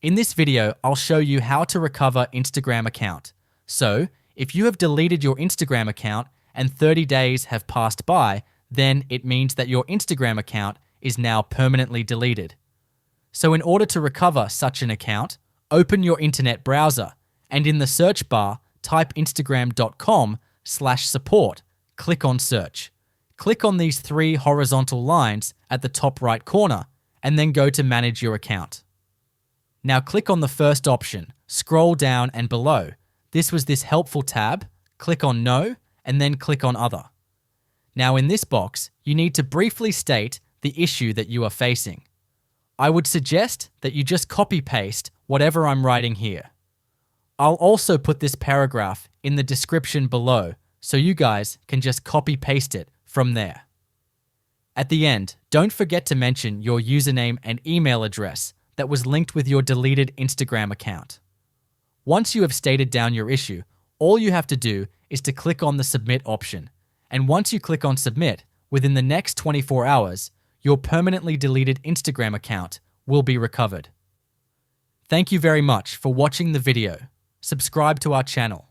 In this video, I'll show you how to recover Instagram account. So, if you have deleted your Instagram account and 30 days have passed by, then it means that your Instagram account is now permanently deleted. So in order to recover such an account, open your internet browser and in the search bar, type instagram.com/support. Click on search. Click on these 3 horizontal lines at the top right corner and then go to manage your account. Now click on the first option, scroll down and below. This was this helpful tab, click on no and then click on other. Now in this box, you need to briefly state the issue that you are facing. I would suggest that you just copy paste whatever I'm writing here. I'll also put this paragraph in the description below so you guys can just copy paste it from there. At the end, don't forget to mention your username and email address that was linked with your deleted Instagram account. Once you have stated down your issue, all you have to do is to click on the submit option. And once you click on submit, within the next 24 hours, your permanently deleted Instagram account will be recovered. Thank you very much for watching the video. Subscribe to our channel.